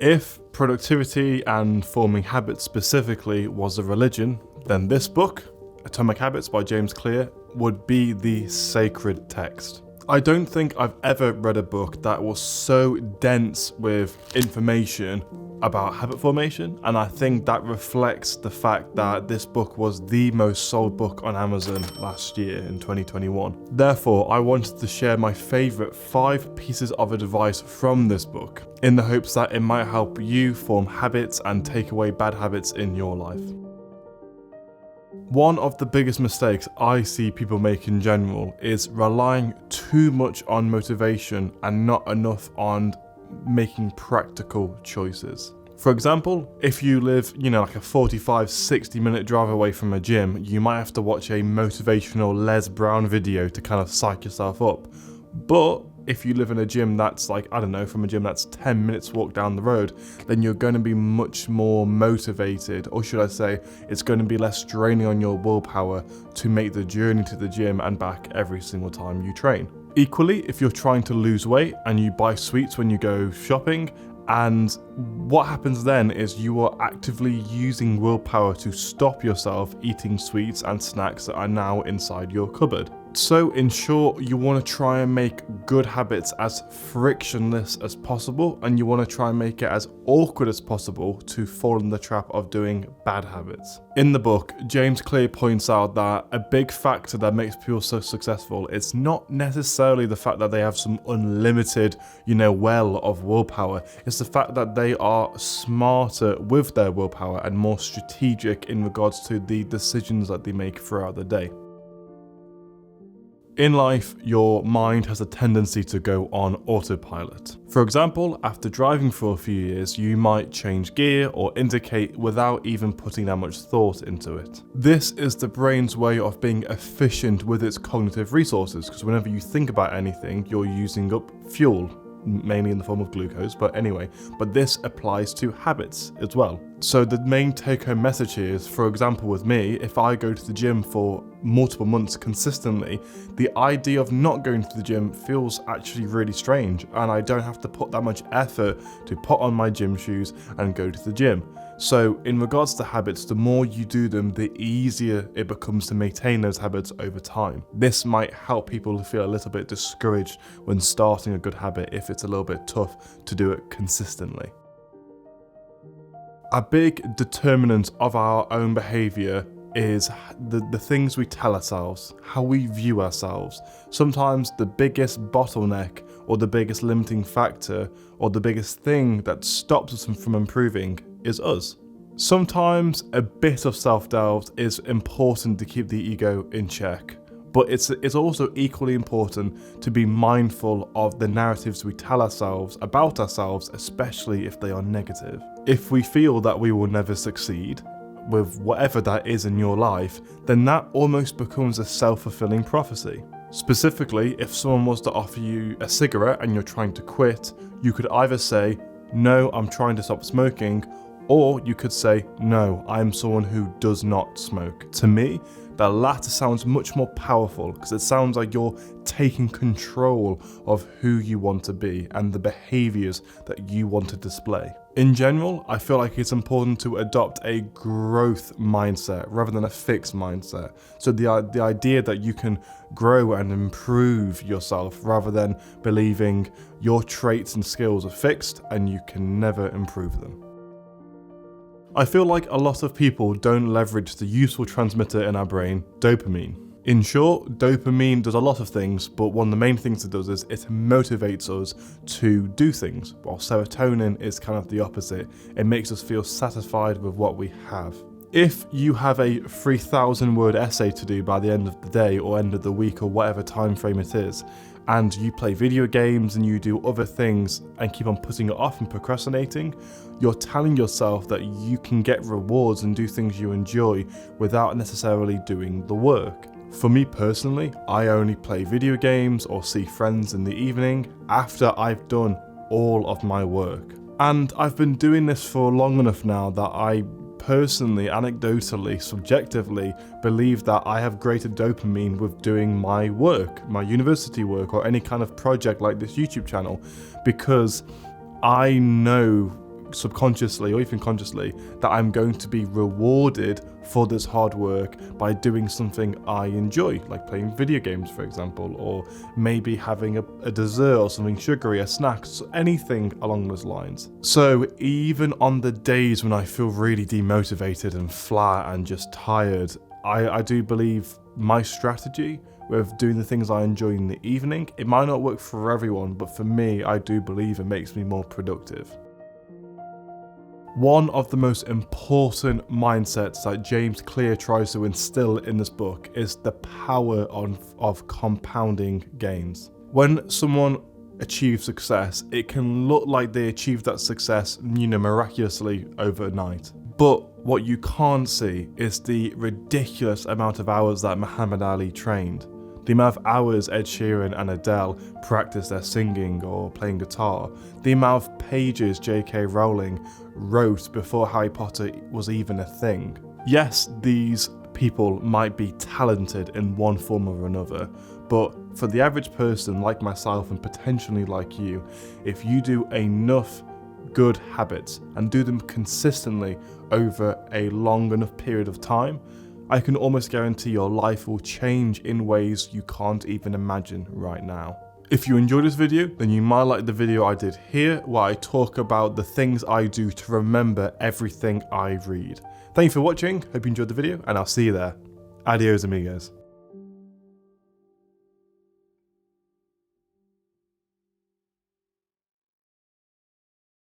If productivity and forming habits specifically was a religion, then this book, Atomic Habits by James Clear, would be the sacred text. I don't think I've ever read a book that was so dense with information about habit formation, and I think that reflects the fact that this book was the most sold book on Amazon last year in 2021. Therefore, I wanted to share my favourite 5 pieces of advice from this book, in the hopes that it might help you form habits and take away bad habits in your life. One of the biggest mistakes I see people make in general is relying too much on motivation and not enough on making practical choices. For example, if you live, like a 45-60 minute drive away from a gym, you might have to watch a motivational Les Brown video to kind of psych yourself up. But if you live in a gym that's from a gym that's 10 minutes walk down the road, then you're going to be much more motivated, or should I say, it's going to be less draining on your willpower to make the journey to the gym and back every single time you train. Equally, if you're trying to lose weight and you buy sweets when you go shopping, and what happens then is you are actively using willpower to stop yourself eating sweets and snacks that are now inside your cupboard. So in short, you want to try and make good habits as frictionless as possible, and you want to try and make it as awkward as possible to fall in the trap of doing bad habits. In the book, James Clear points out that a big factor that makes people so successful is not necessarily the fact that they have some unlimited, well of willpower. It's the fact that they are smarter with their willpower and more strategic in regards to the decisions that they make throughout the day. In life, your mind has a tendency to go on autopilot. For example, after driving for a few years, you might change gear or indicate without even putting that much thought into it. This is the brain's way of being efficient with its cognitive resources, because whenever you think about anything, you're using up fuel, mainly in the form of glucose, but this applies to habits as well. So the main take-home message here is, for example with me, if I go to the gym for multiple months consistently, the idea of not going to the gym feels actually really strange, and I don't have to put that much effort to put on my gym shoes and go to the gym. So in regards to habits, the more you do them, the easier it becomes to maintain those habits over time. This might help people feel a little bit discouraged when starting a good habit if it's a little bit tough to do it consistently. A big determinant of our own behaviour is the things we tell ourselves, how we view ourselves. Sometimes the biggest bottleneck or the biggest limiting factor or the biggest thing that stops us from improving is us. Sometimes a bit of self-doubt is important to keep the ego in check, but it's also equally important to be mindful of the narratives we tell ourselves about ourselves, especially if they are negative. If we feel that we will never succeed with whatever that is in your life, then that almost becomes a self-fulfilling prophecy. Specifically, if someone was to offer you a cigarette and you're trying to quit, you could either say, "No, I'm trying to stop smoking," or you could say, "No, I'm someone who does not smoke." To me, the latter sounds much more powerful because it sounds like you're taking control of who you want to be and the behaviours that you want to display. In general, I feel like it's important to adopt a growth mindset rather than a fixed mindset. So the idea that you can grow and improve yourself rather than believing your traits and skills are fixed and you can never improve them. I feel like a lot of people don't leverage the useful transmitter in our brain, dopamine. In short, dopamine does a lot of things, but one of the main things it does is it motivates us to do things, while serotonin is kind of the opposite. It makes us feel satisfied with what we have. If you have a 3,000 word essay to do by the end of the day or end of the week or whatever time frame it is, and you play video games and you do other things and keep on putting it off and procrastinating, you're telling yourself that you can get rewards and do things you enjoy without necessarily doing the work. For me personally, I only play video games or see friends in the evening after I've done all of my work. And I've been doing this for long enough now that I personally, anecdotally, subjectively believe that I have greater dopamine with doing my work, my university work, or any kind of project like this YouTube channel, because I know subconsciously or even consciously that I'm going to be rewarded for this hard work by doing something I enjoy, like playing video games, for example, or maybe having a dessert or something sugary, a snack, anything along those lines. So even on the days when I feel really demotivated and flat and just tired, I do believe my strategy with doing the things I enjoy in the evening, it might not work for everyone, but for me, I do believe it makes me more productive. One of the most important mindsets that James Clear tries to instill in this book is the power of compounding gains. When someone achieves success, it can look like they achieved that success, miraculously overnight. But what you can't see is the ridiculous amount of hours that Muhammad Ali trained. The amount of hours Ed Sheeran and Adele practiced their singing or playing guitar. The amount of pages J.K. Rowling wrote before Harry Potter was even a thing. Yes, these people might be talented in one form or another, but for the average person like myself and potentially like you, if you do enough good habits and do them consistently over a long enough period of time, I can almost guarantee your life will change in ways you can't even imagine right now. If you enjoyed this video, then you might like the video I did here where I talk about the things I do to remember everything I read. Thank you for watching, hope you enjoyed the video, and I'll see you there. Adios amigos.